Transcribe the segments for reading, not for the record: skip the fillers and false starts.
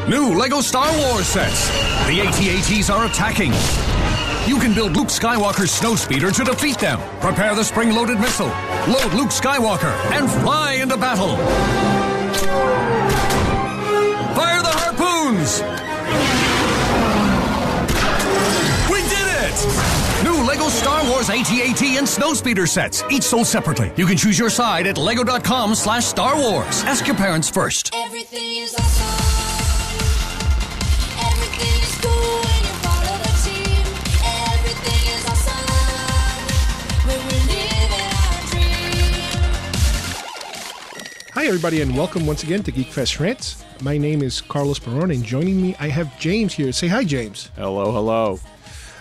New LEGO Star Wars sets. The AT-ATs are attacking. You can build Luke Skywalker's snowspeeder to defeat them. Prepare the spring-loaded missile. Load Luke Skywalker and fly into battle. Fire the harpoons! We did it! New LEGO Star Wars AT-AT and snowspeeder sets, each sold separately. You can choose your side at lego.com/Star Wars. Ask your parents first. Everything is awesome. Everything is cool when you're part of the team. Everything is awesome when we're living our dream. Hi, everybody, and welcome once again to GeekFest Rants. My name is Carlos Perron, and joining me, I have James here. Say hi, James. Hello, hello.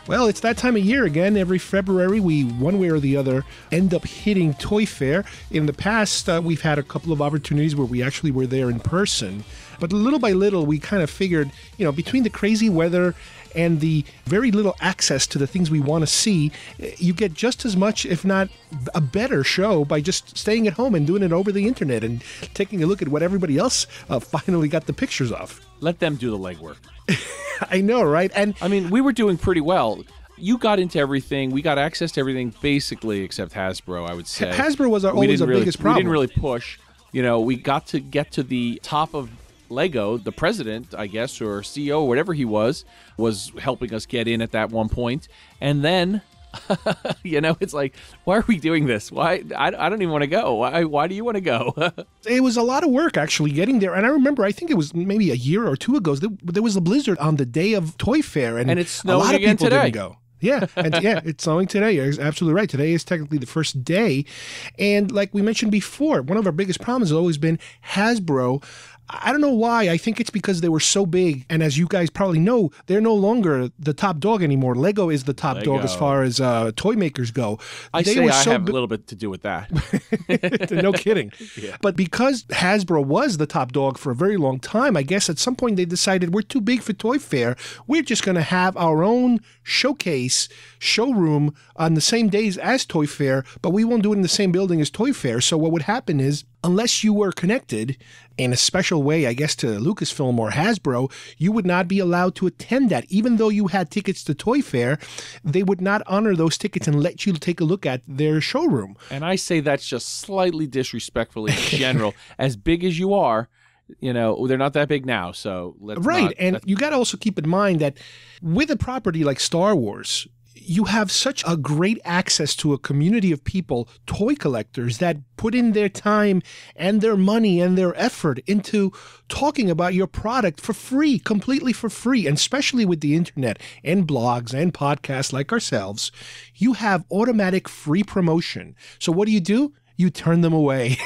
Well, it's that time of year again. Every February, we, one way or the other, end up hitting Toy Fair. In the past, we've had a couple of opportunities where we actually were there in person. But little by little, we kind of figured, between the crazy weather and the very little access to the things we want to see, you get just as much, if not a better show by just staying at home and doing it over the internet and taking a look at what everybody else finally got the pictures of. Let them do the legwork. I know, right? And I mean, we were doing pretty well. You got into everything. We got access to everything, basically, except Hasbro, I would say. Hasbro was always our biggest problem. We didn't really push. We got to get to the top of Lego. The president, I guess, or CEO, whatever he was helping us get in at that one point. And then, it's like, why are we doing this? Why? I don't even want to go. Why do you want to go? It was a lot of work, actually, getting there. And I remember, I think it was maybe a year or two ago, there was a blizzard on the day of Toy Fair. And it's snowing a lot of again people today. Didn't go. Yeah, it's snowing today. You're absolutely right. Today is technically the first day. And like we mentioned before, one of our biggest problems has always been Hasbro. I don't know why. I think it's because they were so big. And as you guys probably know, they're no longer the top dog anymore. Lego is the top dog as far as toy makers go. I have a little bit to do with that. No kidding. Yeah. But because Hasbro was the top dog for a very long time, I guess at some point they decided we're too big for Toy Fair. We're just going to have our own showroom on the same days as Toy Fair, but we won't do it in the same building as Toy Fair. So what would happen is, unless you were connected in a special way, I guess, to Lucasfilm or Hasbro, you would not be allowed to attend that. Even though you had tickets to Toy Fair, they would not honor those tickets and let you take a look at their showroom. And I say that's just slightly disrespectful in general. As big as you are, they're not that big now, so let's Right, and you got to also keep in mind that with a property like Star Wars, you have such a great access to a community of people, toy collectors, that put in their time and their money and their effort into talking about your product for free, completely for free. And especially with the internet and blogs and podcasts like ourselves, you have automatic free promotion. So what do? You turn them away.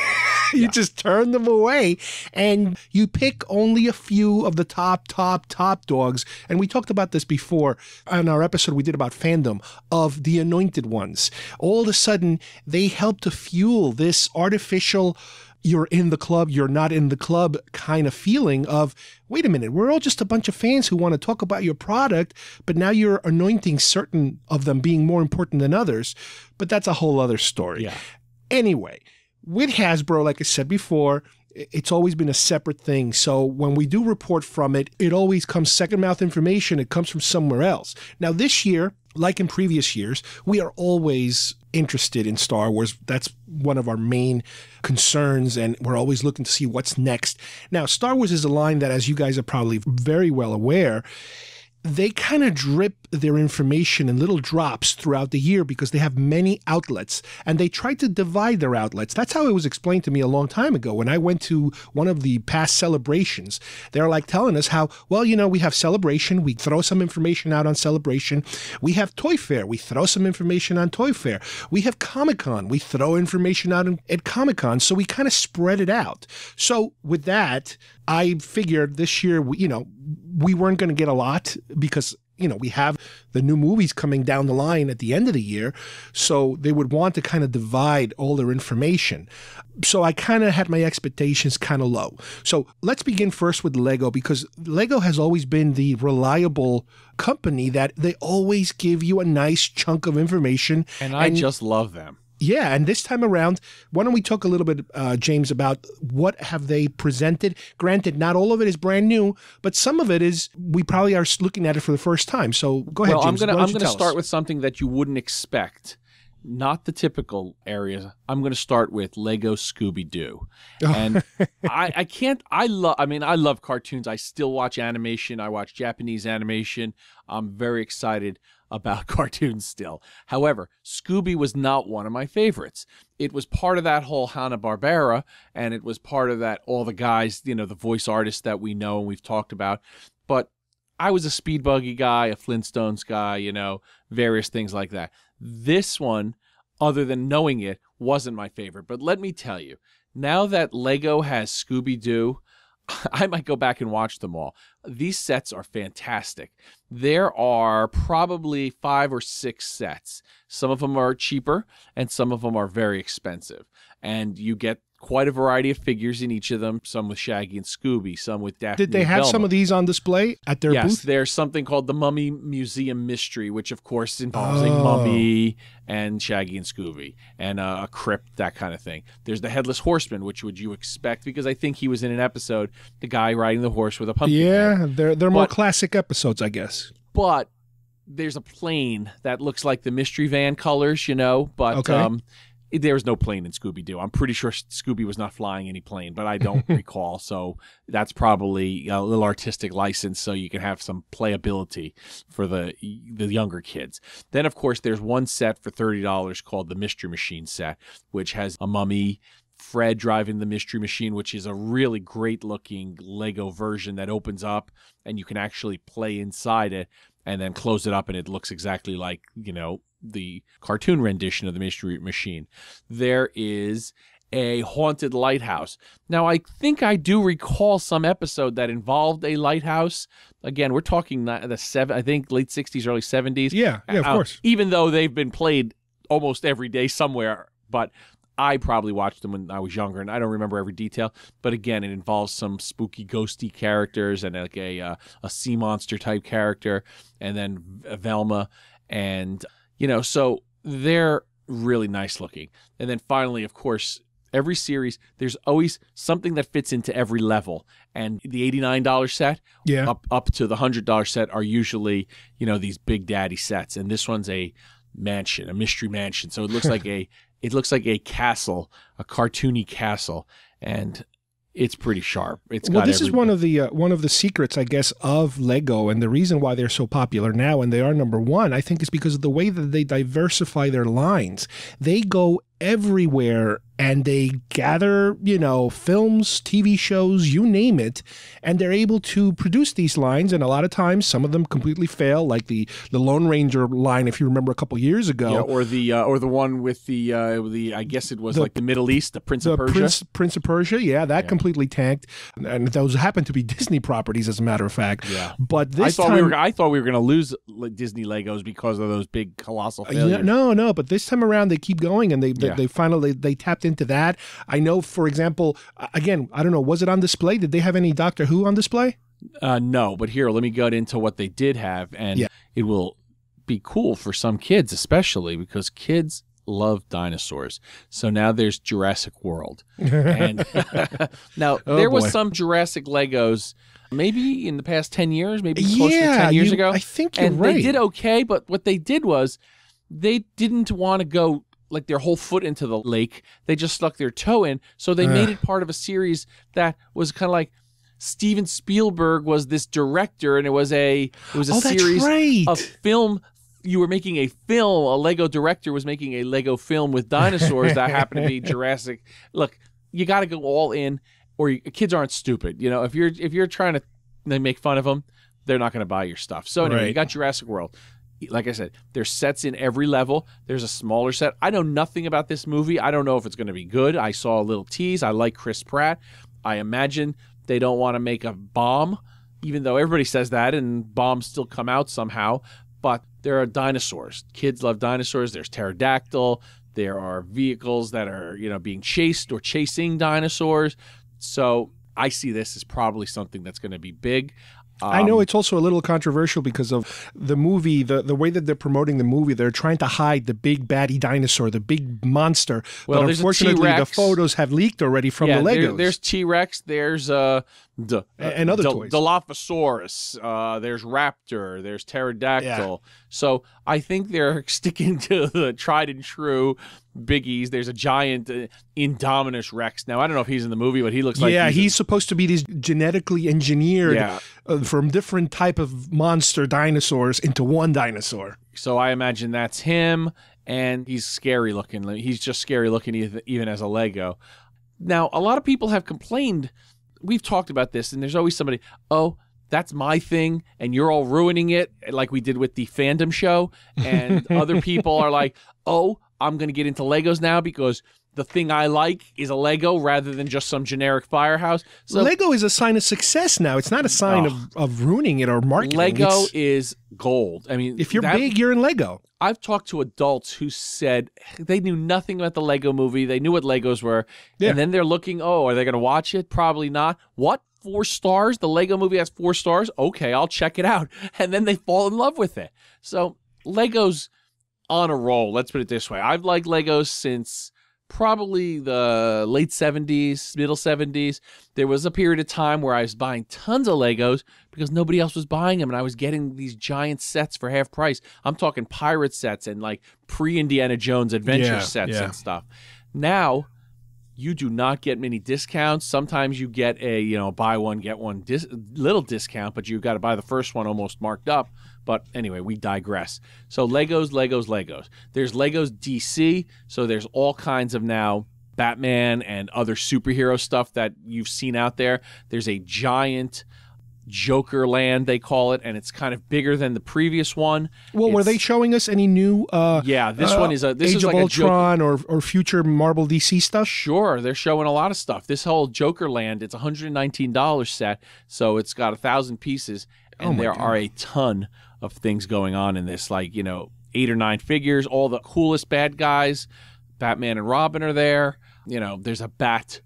You just turn them away, and you pick only a few of the top dogs. And we talked about this before on our episode we did about fandom of the anointed ones. All of a sudden, they help to fuel this artificial, you're in the club, you're not in the club kind of feeling of, wait a minute, we're all just a bunch of fans who want to talk about your product, but now you're anointing certain of them being more important than others. But that's a whole other story. Yeah. Anyway, with Hasbro, like I said before, it's always been a separate thing. So when we do report from it, it always comes second-mouth information. It comes from somewhere else. Now, this year, like in previous years, we are always interested in Star Wars. That's one of our main concerns, and we're always looking to see what's next. Now, Star Wars is a line that, as you guys are probably very well aware, they kind of drip their information in little drops throughout the year because they have many outlets, and they try to divide their outlets. That's how it was explained to me a long time ago when I went to one of the past celebrations. They're like telling us how, well, we have Celebration, we throw some information out on Celebration. We have Toy Fair, we throw some information on Toy Fair. We have Comic-Con, we throw information out at Comic-Con. So we kind of spread it out. So with that, I figured this year, we weren't going to get a lot because, we have the new movies coming down the line at the end of the year. So they would want to kind of divide all their information. So I kind of had my expectations kind of low. So let's begin first with Lego, because Lego has always been the reliable company that they always give you a nice chunk of information. And I just love them. Yeah, and this time around, why don't we talk a little bit, James, about what have they presented? Granted, not all of it is brand new, but some of it is, we probably are looking at it for the first time. So go ahead, Well, James. I'm Why don't you going to tell start us? with something that you wouldn't expect. Not the typical areas. I'm going to start with Lego Scooby-Doo. And I love cartoons. I still watch animation. I watch Japanese animation. I'm very excited about cartoons still. However, Scooby was not one of my favorites. It was part of that whole Hanna-Barbera, and it was part of that, all the guys, the voice artists that we know and we've talked about. But I was a Speed Buggy guy, a Flintstones guy, various things like that. This one, other than knowing it, wasn't my favorite. But let me tell you, now that Lego has Scooby-Doo, I might go back and watch them all. These sets are fantastic. There are probably 5 or 6 sets. Some of them are cheaper, and some of them are very expensive. And you get quite a variety of figures in each of them, some with Shaggy and Scooby, some with Daphne Did they and have Velma. some of these on display at their Yes, booth? there's something called the Mummy Museum Mystery, which of course involves a mummy and Shaggy and Scooby and a crypt, that kind of thing. There's the Headless Horseman, which would you expect, because I think he was in an episode, the guy riding the horse with a pumpkin head. Yeah, they're more But- classic episodes, I guess. But there's a plane that looks like the Mystery Van colors, but Okay. there's no plane in Scooby-Doo. I'm pretty sure Scooby was not flying any plane, but I don't recall. So that's probably a little artistic license so you can have some playability for the younger kids. Then, of course, there's one set for $30 called the Mystery Machine set, which has a mummy, Fred driving the Mystery Machine, which is a really great-looking Lego version that opens up, and you can actually play inside it and then close it up, and it looks exactly like, the cartoon rendition of the Mystery Machine. There is a haunted lighthouse. Now, I think I do recall some episode that involved a lighthouse. Again, we're talking I think late 60s, early 70s. Yeah, of course. Even though they've been played almost every day somewhere, but I probably watched them when I was younger, and I don't remember every detail. But again, it involves some spooky, ghosty characters and like a sea monster type character, and then Velma, and so they're really nice looking. And then finally, of course, every series, there's always something that fits into every level. And the $89 set up to the $100 set are usually, these Big Daddy sets. And this one's a mansion, a mystery mansion. So it looks like a castle, a cartoony castle. And it's pretty sharp. This is one of the secrets, I guess, of Lego, and the reason why they're so popular now, and they are number one, I think, is because of the way that they diversify their lines. They go everywhere, and they gather, films, TV shows, you name it, and they're able to produce these lines. And a lot of times, some of them completely fail, like the Lone Ranger line, if you remember a couple years ago. Yeah, or the one with the I guess it was like the Middle East, the Prince of Persia. Prince of Persia, that completely tanked, and those happen to be Disney properties, as a matter of fact. Yeah, but this I time, thought we were going to lose Disney Legos because of those big colossal failures. No, but this time around they keep going, and they finally tapped into that. I know, for example, again, I don't know, was it on display? Did they have any Doctor Who on display? No, but here, let me get into what they did have, and it will be cool for some kids, especially because kids love dinosaurs. So now there's Jurassic World. And now there was some Jurassic Legos maybe in the past 10 years, maybe closer to 10 years ago. I think you're and right. They did okay, but what they did was they didn't want to go like their whole foot into the lake. They just stuck their toe in. So they made it part of a series that was kind of like Steven Spielberg was this director, and it was a series of film. You were making a film. A Lego director was making a Lego film with dinosaurs that happened to be Jurassic. Look, you got to go all in, or kids aren't stupid. If you're trying to make fun of them, they're not going to buy your stuff. So anyway, you got Jurassic World. Like I said, there's sets in every level. There's a smaller set. I know nothing about this movie. I don't know if it's going to be good. I saw a little tease. I like Chris Pratt. I imagine they don't want to make a bomb, even though everybody says that, and bombs still come out somehow. But there are dinosaurs. Kids love dinosaurs. There's pterodactyl. There are vehicles that are, being chased or chasing dinosaurs. So I see this as probably something that's going to be big. I know it's also a little controversial because of the movie, the way that they're promoting the movie. They're trying to hide the big baddie dinosaur, the big monster. Well, but there's a unfortunately, the T-Rex. photos have leaked already from the Legos. There's T-Rex. There's and other toys. Dilophosaurus. There's Raptor. There's Pterodactyl. So I think they're sticking to the tried and true biggies. There's a giant Indominus Rex. Now I don't know if he's in the movie, but he looks like he's supposed to be these genetically engineered from different type of monster dinosaurs into one dinosaur. So I imagine that's him, and he's scary looking. He's just scary looking even as a Lego. Now a lot of people have complained. We've talked about this, and there's always somebody, oh, that's my thing, and you're all ruining it, like we did with the fandom show. And other people are like, oh, I'm going to get into Legos now because the thing I like is a Lego rather than just some generic firehouse. So Lego is a sign of success now. It's not a sign of ruining it or marketing. Lego is gold. I mean, if you're big, you're in Lego. I've talked to adults who said they knew nothing about the Lego movie. They knew what Legos were. Yeah. And then they're looking, oh, are they going to watch it? Probably not. What? 4 stars? The Lego movie has 4 stars? Okay, I'll check it out. And then they fall in love with it. So Lego's on a roll. Let's put it this way. I've liked Legos since probably the late 70s, middle 70s. There was a period of time where I was buying tons of Legos because nobody else was buying them, and I was getting these giant sets for half price. I'm talking pirate sets and like pre-Indiana Jones adventure sets and stuff. Now, you do not get many discounts. Sometimes you get a, buy one, get one little discount, but you've got to buy the first one almost marked up. But anyway, we digress. So Legos. There's Legos DC. So there's all kinds of now Batman and other superhero stuff that you've seen out there. There's a giant Joker land, they call it, and it's kind of bigger than the previous one. Well, were they showing us any new this one is Age is of like Ultron or future Marvel DC stuff? Sure, they're showing a lot of stuff. This whole Joker land, it's $119 set, so it's got 1,000 pieces, and there are a ton of things going on in this, like 8 or 9 figures, all the coolest bad guys. Batman and Robin are there. There's a bat.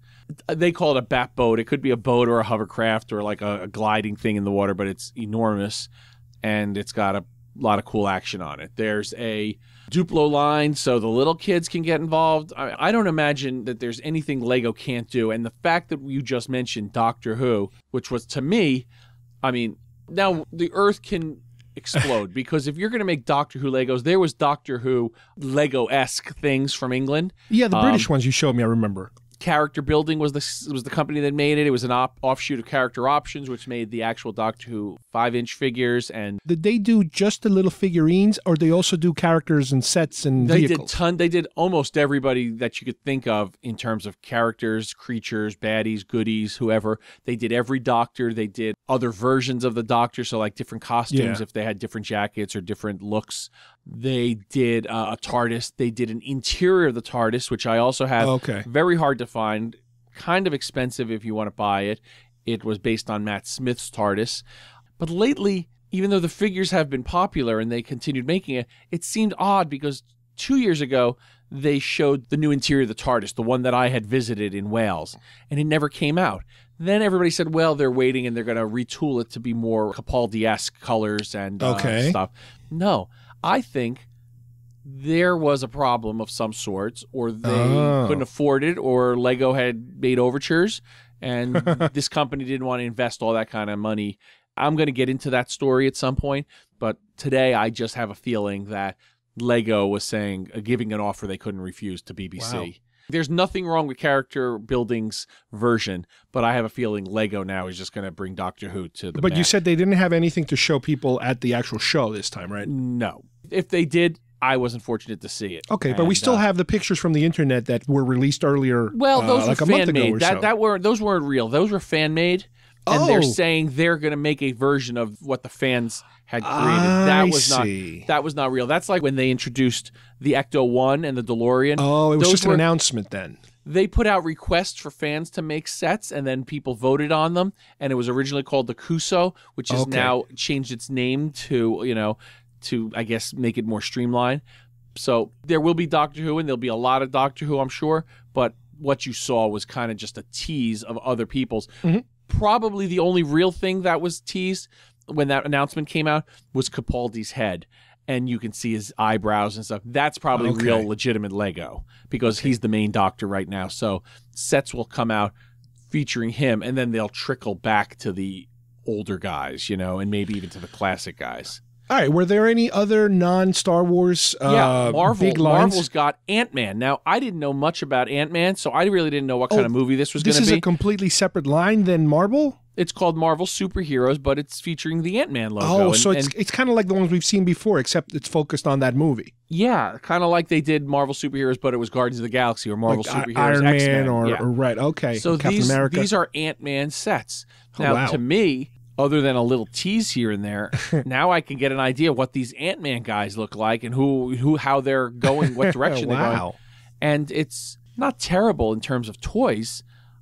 They call it a bat boat. It could be a boat or a hovercraft or like a gliding thing in the water, but it's enormous, and it's got a lot of cool action on it. There's a Duplo line, so the little kids can get involved. I don't imagine that there's anything Lego can't do, and the fact that you just mentioned Doctor Who, which was, to me, now the Earth can explode because if you're going to make Doctor Who Legos, there was Doctor Who Lego-esque things from England. Yeah, the British ones you showed me, I remember. Character Building was the company that made it. It was an offshoot of Character Options, which made the actual Doctor Who 5-inch figures. And did they do just the little figurines, or they also do characters and sets and vehicles? They did almost everybody that you could think of in terms of characters, creatures, baddies, goodies, whoever. They did every Doctor. They did other versions of the Doctor, so like different costumes if they had different jackets or different looks. They did a TARDIS. They did an interior of the TARDIS, which I also have. Okay. Very hard to find. Kind of expensive if you want to buy it. It was based on Matt Smith's TARDIS. But lately, even though the figures have been popular and they continued making it, it seemed odd because 2 years ago, they showed the new interior of the TARDIS, the one that I had visited in Wales, and it never came out. Then everybody said, well, they're waiting and they're going to retool it to be more Capaldi-esque colors and stuff. No. I think there was a problem of some sorts, or they couldn't afford it, or Lego had made overtures, and this company didn't want to invest all that kind of money. I'm going to get into that story at some point, but today I just have a feeling that Lego was giving an offer they couldn't refuse to BBC. Wow. There's nothing wrong with Character Building's version, but I have a feeling Lego now is just going to bring Doctor Who to the But you said they didn't have anything to show people at the actual show this time, right? No. If they did, I wasn't fortunate to see it. Okay, but we still have the pictures from the internet that were released earlier. Well, those like were a month ago fan-made. or so. Those weren't real. Those were fan-made, and they're saying they're going to make a version of what the fans had created. That was not real. That's like when they introduced the Ecto-1 and the DeLorean. Oh, it was just an announcement then. They put out requests for fans to make sets, and then people voted on them, and it was originally called the Cuso, which has now changed its name to, to, I guess, make it more streamlined. So there will be Doctor Who, and there'll be a lot of Doctor Who, I'm sure, but what you saw was kind of just a tease of other people's. Probably the only real thing that was teased when that announcement came out was Capaldi's head. And you can see his eyebrows and stuff. That's probably real legitimate Lego because he's the main doctor right now. So sets will come out featuring him, and then they'll trickle back to the older guys, and maybe even to the classic guys. All right. Were there any other non-Star Wars big lines? Marvel's got Ant-Man. Now, I didn't know much about Ant-Man, so I really didn't know what kind of movie this was going to be. This is a completely separate line than Marvel? It's called Marvel Superheroes, but it's featuring the Ant-Man logo. Oh, so it's kind of like the ones we've seen before, except it's focused on that movie. Yeah, kind of like they did Marvel Superheroes, but it was Guardians of the Galaxy or Marvel Superheroes Iron X-Men. Man or right, okay. So Captain America. These are Ant-Man sets. Now, wow. to me, other than a little tease here and there, now I can get an idea what these Ant-Man guys look like and how they're going, what direction they're going. And it's not terrible in terms of toys.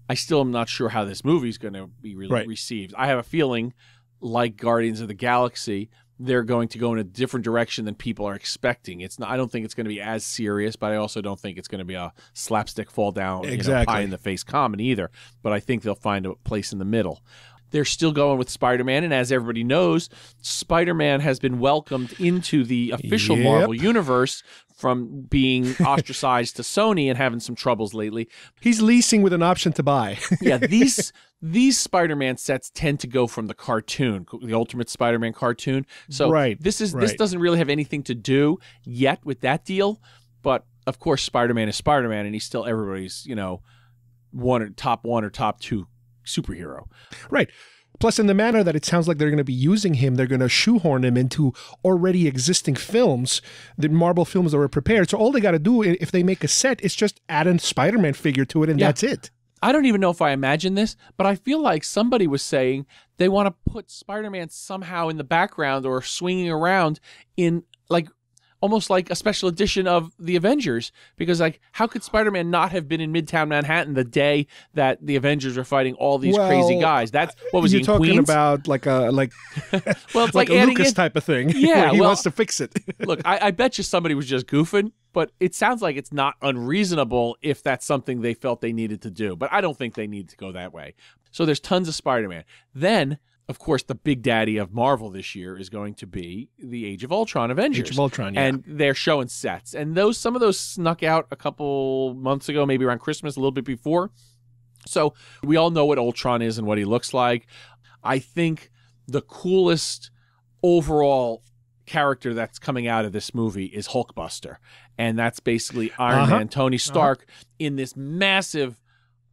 I still am not sure how this movie is going to be received. I have a feeling, like Guardians of the Galaxy, they're going to go in a different direction than people are expecting. I don't think it's going to be as serious, but I also don't think it's going to be a slapstick fall down, pie in the face comedy either. But I think they'll find a place in the middle. They're still going with Spider-Man, and as everybody knows, Spider-Man has been welcomed into the official Marvel universe from being ostracized to Sony and having some troubles lately. He's leasing with an option to buy. Yeah, these Spider-Man sets tend to go from the cartoon, the Ultimate Spider-Man cartoon. So this doesn't really have anything to do yet with that deal, but of course Spider-Man is Spider-Man, and he's still everybody's, top one or top two superhero. Right. Plus, in the manner that it sounds like they're going to be using him, they're going to shoehorn him into already existing films, the Marvel films that were prepared. So all they got to do, if they make a set, is just add a Spider-Man figure to it, and that's it. I don't even know if I imagine this, but I feel like somebody was saying they want to put Spider-Man somehow in the background or swinging around in, almost like a special edition of the Avengers, because how could Spider-Man not have been in Midtown Manhattan the day that the Avengers were fighting all these crazy guys? That's what was he in talking Queens? About well, it's like a Lucas type of thing. Yeah, where he wants to fix it. Look, I bet you somebody was just goofing, but it sounds like it's not unreasonable if that's something they felt they needed to do. But I don't think they need to go that way. So there's tons of Spider-Man. Then, of course, the big daddy of Marvel this year is going to be the Age of Ultron Avengers. Age of Ultron, yeah. And they're showing sets. And some of those snuck out a couple months ago, maybe around Christmas, a little bit before. So we all know what Ultron is and what he looks like. I think the coolest overall character that's coming out of this movie is Hulkbuster. And that's basically Iron Man, Tony Stark, in this massive,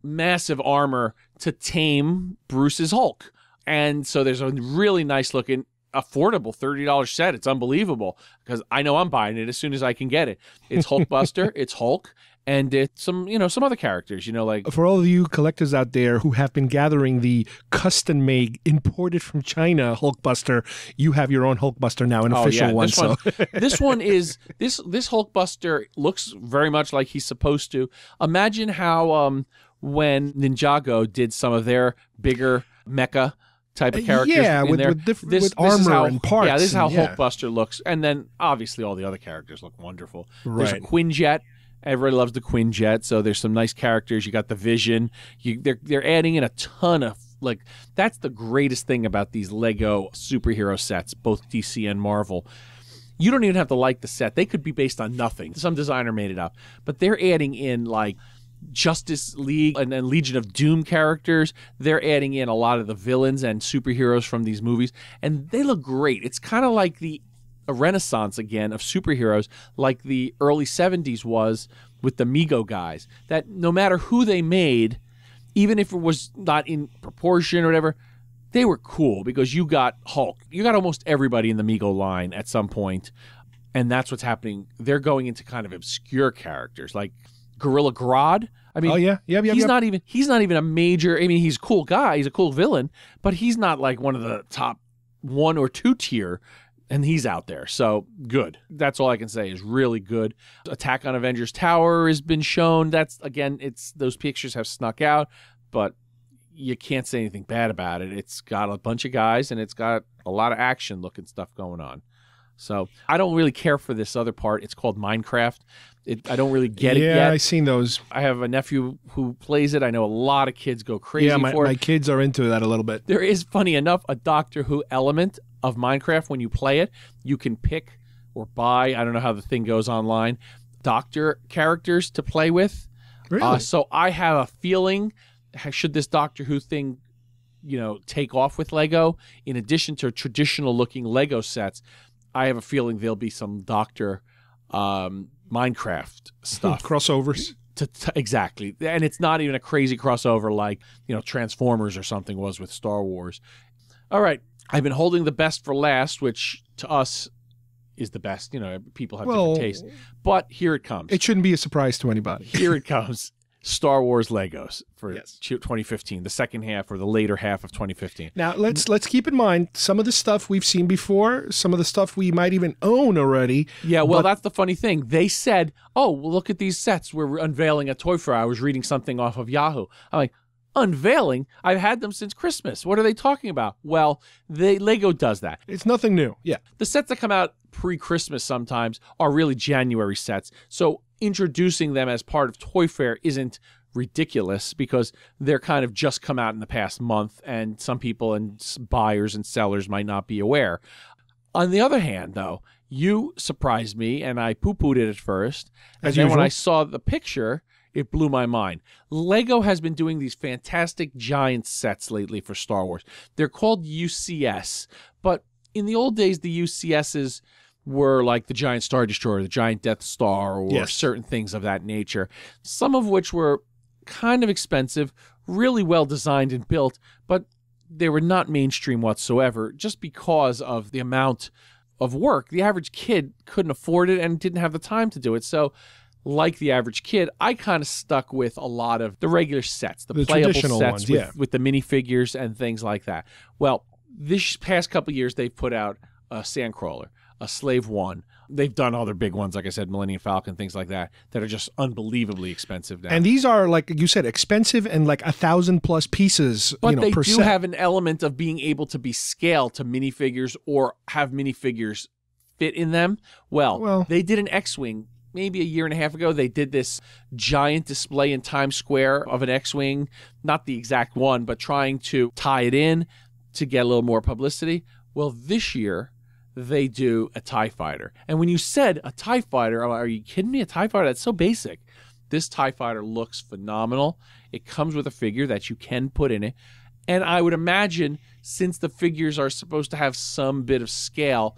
massive armor to tame Bruce's Hulk. And so there's a really nice looking, affordable $30 set. It's unbelievable because I know I'm buying it as soon as I can get it. It's Hulkbuster, it's Hulk, and it's some other characters, For all of you collectors out there who have been gathering the custom-made, imported from China Hulkbuster, you have your own Hulkbuster now, an official one. This one is this Hulkbuster looks very much like he's supposed to. Imagine how when Ninjago did some of their bigger mecha type of characters with armor and parts. Yeah, this is how Hulkbuster looks. And then, obviously, all the other characters look wonderful. Right. There's a Quinjet. Everybody loves the Quinjet, so there's some nice characters. You got the Vision. They're adding in a ton of, that's the greatest thing about these Lego superhero sets, both DC and Marvel. You don't even have to like the set. They could be based on nothing. Some designer made it up. But they're adding in, Justice League and Legion of Doom characters. They're adding in a lot of the villains and superheroes from these movies, and they look great. It's kind of like a renaissance again of superheroes, like the early 70s was with the Mego guys, that no matter who they made, even if it was not in proportion or whatever, they were cool because you got Hulk. You got almost everybody in the Mego line at some point, and that's what's happening. They're going into kind of obscure characters like Gorilla Grodd. I mean, he's not even a major. I mean, he's a cool guy. He's a cool villain, but he's not like one of the top 1 or 2 tier. And he's out there. So good. That's all I can say is really good. Attack on Avengers Tower has been shown. That's, again, those pictures have snuck out, but you can't say anything bad about it. It's got a bunch of guys and it's got a lot of action looking stuff going on. So I don't really care for this other part. It's called Minecraft. I don't really get it yet. Yeah, I've seen those. I have a nephew who plays it. I know a lot of kids go crazy Yeah, for it. my kids are into that a little bit. There is, funny enough, a Doctor Who element of Minecraft. When you play it, you can pick or buy, I don't know how the thing goes online, Doctor characters to play with. Really? So I have a feeling, should this Doctor Who thing, take off with Lego, in addition to traditional looking Lego sets, I have a feeling there'll be some Doctor Minecraft stuff. Crossovers. Exactly. And it's not even a crazy crossover like, Transformers or something was with Star Wars. All right. I've been holding the best for last, which to us is the best. People have different tastes. But here it comes. It shouldn't be a surprise to anybody. Here it comes. Star Wars Legos for 2015, the second half or the later half of 2015. Now, let's keep in mind some of the stuff we've seen before, some of the stuff we might even own already. Yeah, well, that's the funny thing. They said, oh, well, look at these sets. We're unveiling a Toy Fair. I was reading something off of Yahoo. I'm like, unveiling? I've had them since Christmas. What are they talking about? Well, Lego does that. It's nothing new. Yeah. The sets that come out pre-Christmas sometimes are really January sets. So introducing them as part of Toy Fair isn't ridiculous because they're kind of just come out in the past month and some people and buyers and sellers might not be aware. On the other hand, though, you surprised me and I poo-pooed it at first. And then when I saw the picture, it blew my mind. Lego has been doing these fantastic giant sets lately for Star Wars. They're called UCS, but in the old days, the UCSs were like the giant Star Destroyer, the giant Death Star, or certain things of that nature, some of which were kind of expensive, really well designed and built, but they were not mainstream whatsoever just because of the amount of work. The average kid couldn't afford it and didn't have the time to do it. So like the average kid, I kind of stuck with a lot of the regular sets, the playable sets ones, with the minifigures and things like that. Well, this past couple of years, they've put out a Sandcrawler, a Slave One. They've done other big ones, like I said, Millennium Falcon, things like that are just unbelievably expensive now. And these are, like you said, expensive and like 1,000+ pieces, but per they do set. have an element of being able to be scaled to minifigures or have minifigures fit in them. Well, they did an X-Wing maybe a year and a half ago. They did this giant display in Times Square of an X-Wing, not the exact one, but trying to tie it in to get a little more publicity. Well, this year, they do a TIE Fighter. And when you said a TIE Fighter, are you kidding me? A TIE Fighter? That's so basic. This TIE Fighter looks phenomenal. It comes with a figure that you can put in it. And I would imagine, since the figures are supposed to have some bit of scale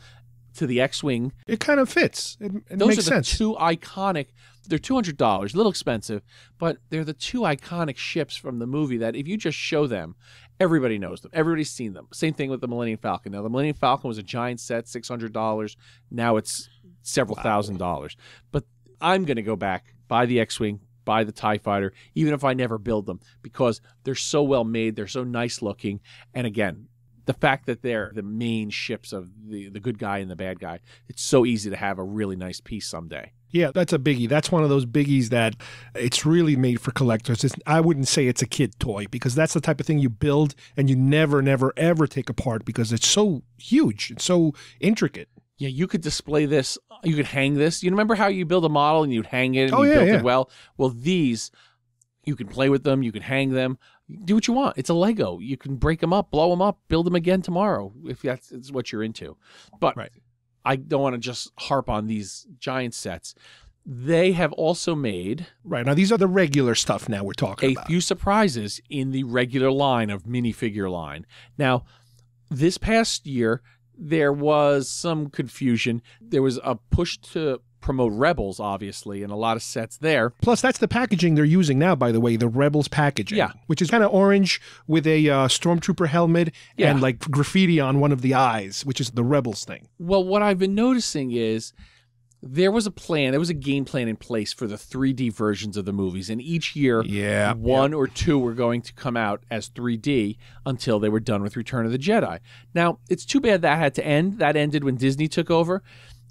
to the X-Wing, it kind of fits. It those makes are the sense. two iconic. They're $200, a little expensive, but they're the two iconic ships from the movie that if you just show them, everybody knows them. Everybody's seen them. Same thing with the Millennium Falcon. Now, the Millennium Falcon was a giant set, $600. Now it's several $1,000s. But I'm going to go back, buy the X-Wing, buy the TIE Fighter, even if I never build them, because they're so well made, they're so nice looking, and again, the fact that they're the main ships of the good guy and the bad guy, it's so easy to have a really nice piece someday. Yeah, that's a biggie. That's one of those biggies that it's really made for collectors. I wouldn't say it's a kid toy because that's the type of thing you build and you never, ever take apart because it's so huge. It's so intricate. Yeah, you could display this. You could hang this. You remember how you build a model and you'd hang it and you built it well? Well, these, you can play with them. You can hang them. Do what you want. It's a Lego. You can break them up, blow them up, build them again tomorrow if that's what you're into. But I don't want to just harp on these giant sets. They have also made... Right. Now, these are the regular stuff now we're talking about. A few surprises in the regular line of minifigure line. Now, this past year, there was some confusion. There was a push to promote Rebels, obviously, and a lot of sets there. Plus, that's the packaging they're using now, by the way, the Rebels packaging. Yeah. Which is kind of orange with a Stormtrooper helmet and like graffiti on one of the eyes, which is the Rebels thing. Well, what I've been noticing is there was a game plan in place for the 3D versions of the movies, and each year, one or two were going to come out as 3D until they were done with Return of the Jedi. Now, it's too bad that had to end. That ended when Disney took over.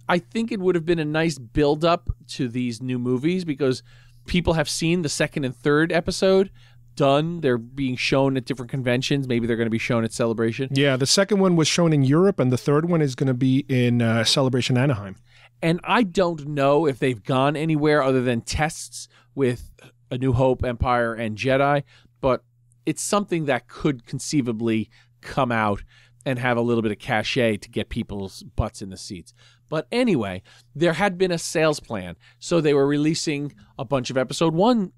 I think it would have been a nice build-up to these new movies because people have seen the second and third episode done. They're being shown at different conventions. Maybe they're going to be shown at Celebration. Yeah, the second one was shown in Europe, and the third one is going to be in Celebration Anaheim. And I don't know if they've gone anywhere other than tests with A New Hope, Empire, and Jedi, but it's something that could conceivably come out and have a little bit of cachet to get people's butts in the seats. But anyway, there had been a sales plan. So they were releasing a bunch of Episode 1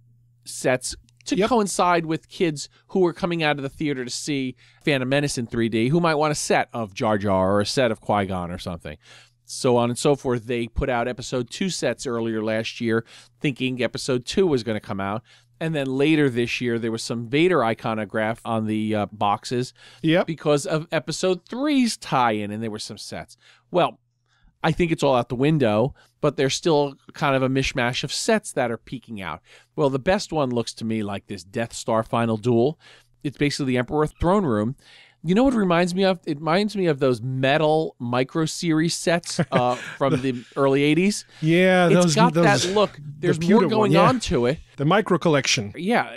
sets to coincide with kids who were coming out of the theater to see Phantom Menace in 3D who might want a set of Jar Jar or a set of Qui-Gon or something. So on and so forth. They put out Episode 2 sets earlier last year thinking Episode 2 was going to come out. And then later this year, there was some Vader iconograph on the boxes because of Episode 3's tie-in, and there were some sets. Well, I think it's all out the window, but there's still kind of a mishmash of sets that are peeking out. Well, the best one looks to me like this Death Star Final Duel. It's basically the Emperor Throne Room. You know what it reminds me of? It reminds me of those metal micro series sets from the early 80s. Yeah, it's got that look. There's more going on to it. The micro collection. Yeah,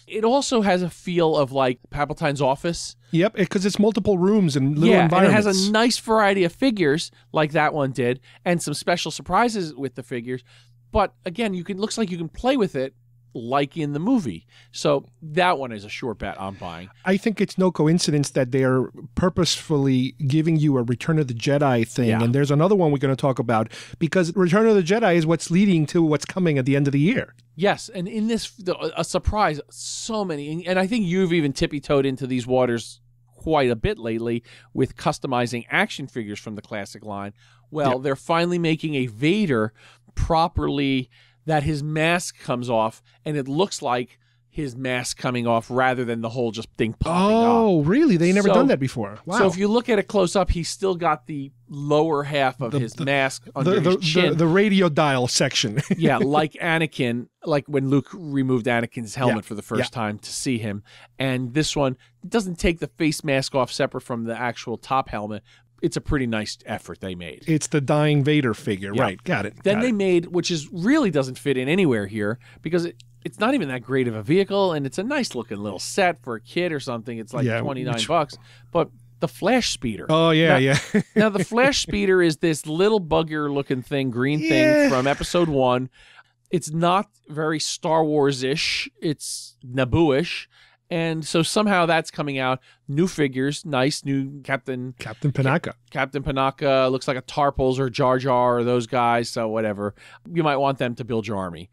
it also has a feel of like Palpatine's office. Yep, because it's multiple rooms and little environments. And it has a nice variety of figures like that one did, and some special surprises with the figures. But again, looks like you can play with it like in the movie. So that one is a sure bet I'm buying. I think it's no coincidence that they're purposefully giving you a Return of the Jedi thing. Yeah. And there's another one we're going to talk about because Return of the Jedi is what's leading to what's coming at the end of the year. Yes, and in this, a surprise, so many. And I think you've even tippy-toed into these waters quite a bit lately with customizing action figures from the classic line. Well, they're finally making a Vader properly that his mask comes off, and it looks like his mask coming off rather than the whole just thing popping up. Oh, really? They never done that before. Wow. So if you look at it close up, he's still got the lower half of his mask under his chin. The radio dial section. Yeah, like Anakin, like when Luke removed Anakin's helmet for the first time to see him. And this one doesn't take the face mask off separate from the actual top helmet. It's a pretty nice effort they made. It's the dying Vader figure. Right. Got it. Then they made, which is really doesn't fit in anywhere here because it's not even that great of a vehicle, and it's a nice looking little set for a kid or something. It's like $29. But the Flash Speeder. Oh, yeah. Now, the Flash Speeder is this little bugger looking thing, green thing from Episode 1. It's not very Star Wars-ish. It's Naboo-ish. And so somehow that's coming out. New figures, nice new Captain Panaka. Captain Panaka looks like a Tarpals or Jar Jar or those guys, so whatever. You might want them to build your army.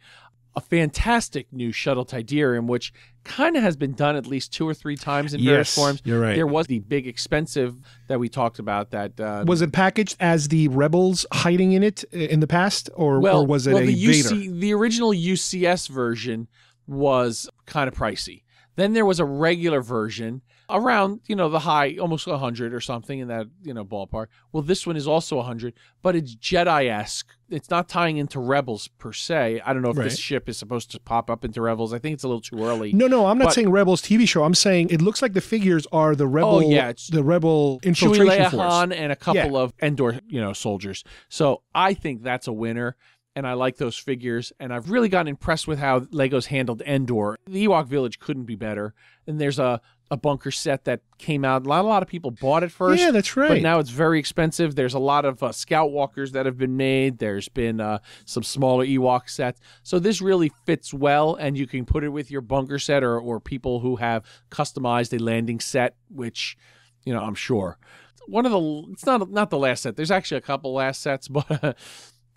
A fantastic new Shuttle Tidarium, which kind of has been done at least 2 or 3 times in various forms. You're right. There was the big expensive that we talked about. That was it packaged as the Rebels hiding in it in the past, or was it a Vader? The original UCS version was kind of pricey. Then there was a regular version around, the high, almost 100 or something in that, ballpark. Well, this one is also 100, but it's Jedi-esque. It's not tying into Rebels per se. I don't know if this ship is supposed to pop up into Rebels. I think it's a little too early. No, I'm not saying Rebels TV show. I'm saying it looks like the figures are the Rebel, the Rebel infiltration Chewie, Leia, force. Han, and a couple of Endor, soldiers. So I think that's a winner. And I like those figures, and I've really gotten impressed with how Lego's handled Endor. The Ewok Village couldn't be better. And there's a bunker set that came out. A lot of people bought it first. Yeah, that's right. But now it's very expensive. There's a lot of Scout Walkers that have been made. There's been some smaller Ewok sets. So this really fits well, and you can put it with your bunker set or people who have customized a landing set, which, I'm sure. It's not the last set. There's actually a couple last sets, but...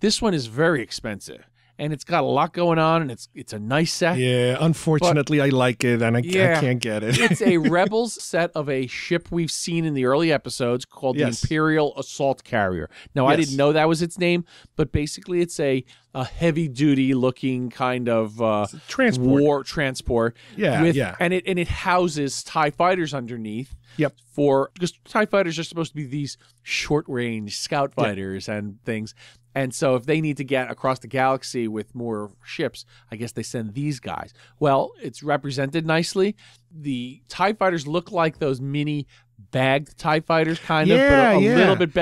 This one is very expensive, and it's got a lot going on, and it's a nice set. Yeah, unfortunately, I like it, and I can't get it. It's a Rebels set of a ship we've seen in the early episodes called the Imperial Assault Carrier. Now, I didn't know that was its name, but basically it's a heavy-duty looking kind of war transport. And it houses TIE fighters underneath. Yep. Because TIE fighters are supposed to be these short-range scout fighters and things. And so if they need to get across the galaxy with more ships, I guess they send these guys. Well, it's represented nicely. The TIE fighters look like those mini bagged TIE fighters, kind of, Yeah, but a yeah. little bit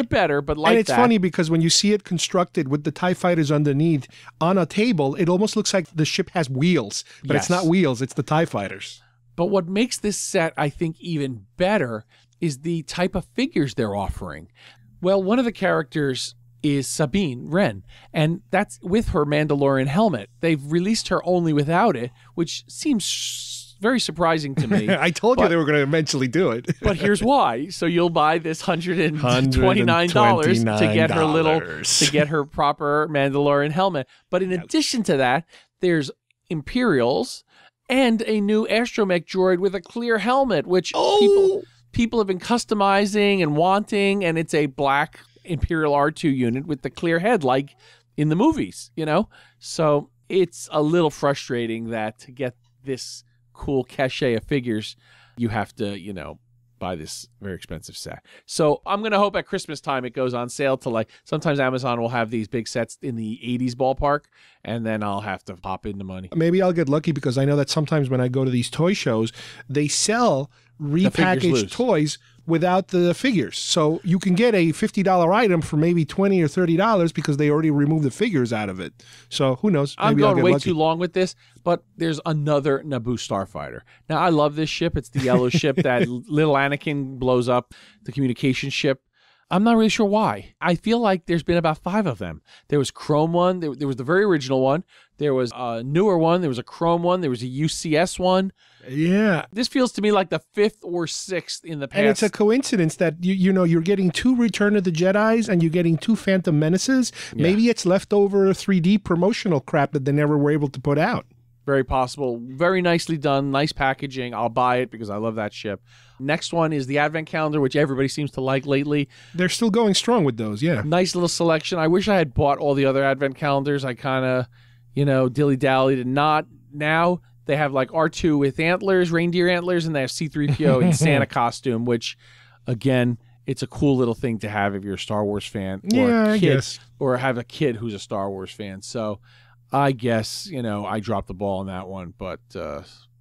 better, but like And it's that. funny because when you see it constructed with the TIE fighters underneath on a table, it almost looks like the ship has wheels, but it's Yes. not wheels, it's the TIE fighters. But what makes this set, I think, even better is the type of figures they're offering. Well, one of the characters is Sabine Wren, and that's with her Mandalorian helmet. They've released her only without it, which seems very surprising to me. I told you But- they were going to eventually do it. But here's why. So you'll buy this $129 to get her to get her proper Mandalorian helmet. But in addition to that, there's Imperials and a new astromech droid with a clear helmet, which people have been customizing and wanting, and it's a black Imperial R2 unit with the clear head, like in the movies, you know? So it's a little frustrating that to get this cool cachet of figures, you have to, you know, buy this very expensive set. So I'm going to hope at Christmas time it goes on sale to, like, sometimes Amazon will have these big sets in the 80s ballpark, and then I'll have to pop in the money. Maybe I'll get lucky because I know that sometimes when I go to these toy shows, they sell figures repackaged loose. toys without the figures. So you can get a $50 item for maybe $20 or $30 because they already removed the figures out of it. So who knows? I'm Maybe I'll going get way lucky. too long with this, but there's another Naboo starfighter. Now, I love this ship. It's the yellow ship that little Anakin blows up, the communication ship. I'm not really sure why. I feel like there's been about 5 of them. There was Chrome one. There was the very original one. There was a newer one. There was a Chrome one. There was a UCS one. Yeah. This feels to me like the 5th or 6th in the past. And it's a coincidence that you know you're getting 2 Return of the Jedis and you're getting 2 Phantom Menaces. Maybe it's leftover 3D promotional crap that they never were able to put out. Very possible. Very nicely done. Nice packaging. I'll buy it because I love that ship. Next one is the Advent Calendar, which everybody seems to like lately. They're still going strong with those, yeah. Nice little selection. I wish I had bought all the other Advent Calendars. I kind of, you know, dilly-dallied and not. Now they have like R2 with antlers, reindeer antlers, and they have C-3PO in Santa costume, which, again, it's a cool little thing to have if you're a Star Wars fan. Or Yeah, a I kid, guess. Or have a kid who's a Star Wars fan. So I guess, you know, I dropped the ball on that one, but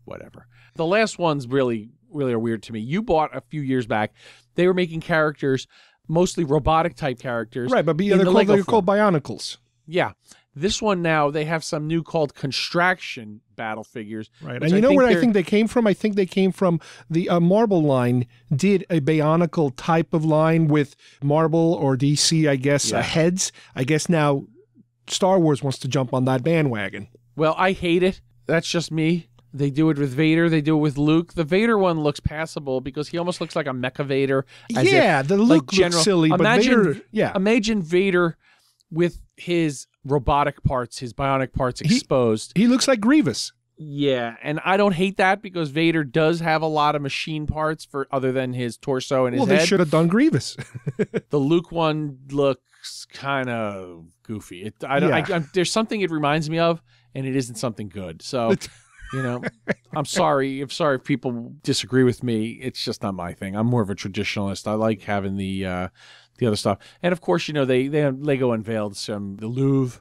whatever. The last ones really are weird to me. You bought a few years back. They were making characters, mostly robotic type characters. Right, but in they're the Lego called form. Bionicles. Yeah. This one now, they have some new called Construction battle figures. Right, which and you know where I they're- think they came from? I think they came from the Marble line did a Bionicle type of line with Marble or DC, I guess, Yeah. heads. I guess now Star Wars wants to jump on that bandwagon. Well, I hate it. That's just me. They do it with Vader. They do it with Luke. The Vader one looks passable because he almost looks like a mecha Vader. as Yeah, if, the like, look general- looks silly, but imagine, Vader, yeah. Imagine Vader with his robotic parts, his bionic parts exposed. He looks like Grievous. Yeah, and I don't hate that because Vader does have a lot of machine parts for other than his torso and his Well, they head. should have done Grievous. The Luke one looks kind of goofy. There's something it reminds me of, and it isn't something good. So, you know, I'm sorry if people disagree with me. It's just not my thing. I'm more of a traditionalist. I like having the other stuff, and of course, you know, they have Lego unveiled the Louvre.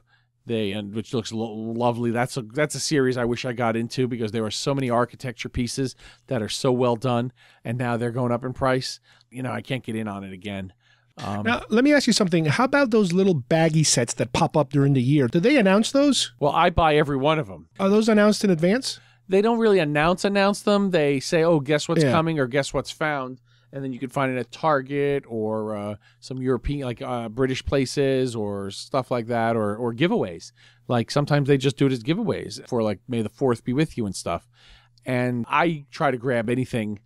Which looks lovely. That's a series I wish I got into because there are so many architecture pieces that are so well done, and now they're going up in price. You know, I can't get in on it again. Now, let me ask you something. How about those little baggy sets that pop up during the year? Did they announce those? Well, I buy every one of them. Are those announced in advance? They don't really announce them. They say, "Oh, guess what's Yeah. coming," or "Guess what's found," and then you can find it at Target or some European, like British places or stuff like that, or giveaways. Like sometimes they just do it as giveaways for like May the 4th be with you and stuff. And I try to grab anything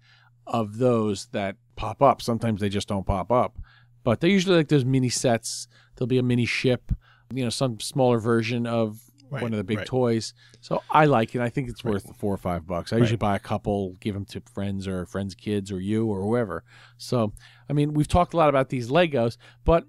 of those that pop up. Sometimes they just don't pop up, but they're usually like those mini sets. There'll be a mini ship, you know, some smaller version of one of the big toys. So I like it. I think it's worth the $4 or $5. I usually buy a couple, give them to friends or friends' kids or you or whoever. So, I mean, we've talked a lot about these Legos, but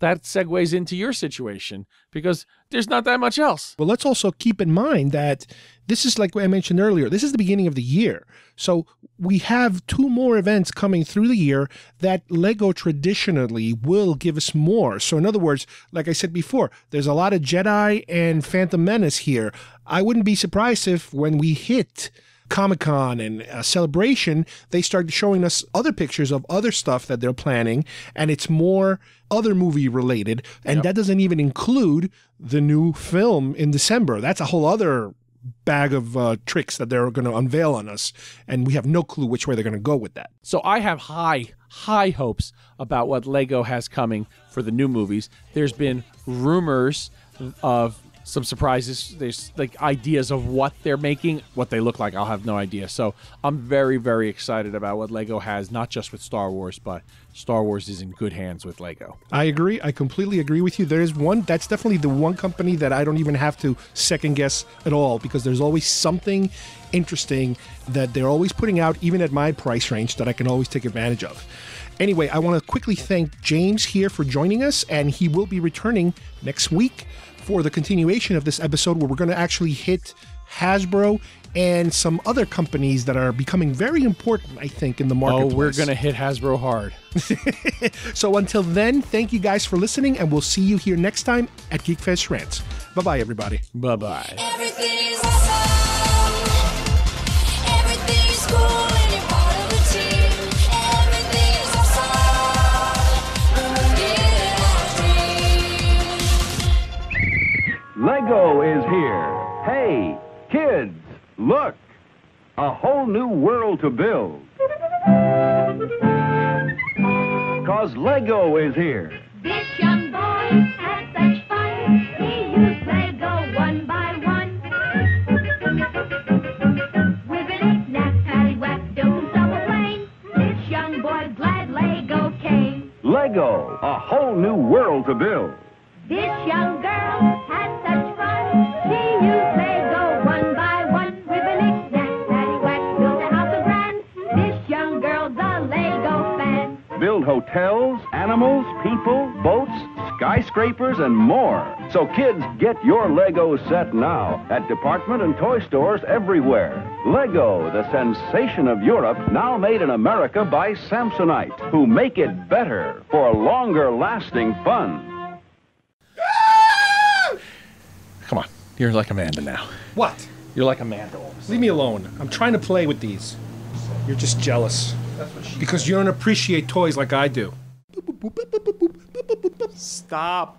that segues into your situation because there's not that much else. Well, let's also keep in mind that this is like I mentioned earlier, this is the beginning of the year. So we have 2 more events coming through the year that Lego traditionally will give us more. So in other words, like I said before, there's a lot of Jedi and Phantom Menace here. I wouldn't be surprised if when we hit Comic-Con and Celebration, they started showing us other pictures of other stuff that they're planning, and it's more other movie related, and that doesn't even include the new film in December. That's a whole other bag of tricks that they're going to unveil on us, and we have no clue which way they're going to go with that. So I have high hopes about what Lego has coming for the new movies. There's been rumors of some surprises. There's like ideas of what they're making. What they look like, I'll have no idea. So I'm very, very excited about what Lego has, not just with Star Wars, but Star Wars is in good hands with Lego. I agree. I completely agree with you. There is one, that's definitely the one company that I don't even have to second guess at all, because there's always something interesting that they're always putting out, even at my price range, that I can always take advantage of. Anyway, I want to quickly thank James here for joining us, and he will be returning next week for the continuation of this episode, where we're going to actually hit Hasbro and some other companies that are becoming very important, I think, in the marketplace. Oh, we're going to hit Hasbro hard. So until then, thank you guys for listening, and we'll see you here next time at GeekFest Rants. Bye-bye, everybody. Bye-bye. Everything is awesome. Everything is cool and you're part of the team. Everything is awesome. We're living our dreams. Lego is here. Hey, kids, look. A whole new world to build. 'Cause Lego is here. This young boy had such fun. He used Lego one by one. With a knick-knack, paddywhack, built himself a plane. This young boy glad Lego came. Lego, a whole new world to build. This young girl had such fun. She used Lego one by one. With a knick-knack, paddywhack, built a house of grand. This young girl's a Lego fan. Build hotels, animals, people, boats, skyscrapers, and more. So kids, get your Lego set now at department and toy stores everywhere. Lego, the sensation of Europe, now made in America by Samsonite, who make it better for longer lasting fun. Come on. You're like Amanda now. What? You're like Amanda. Leave me alone. I'm trying to play with these. You're just jealous. Because you don't appreciate toys like I do. Stop.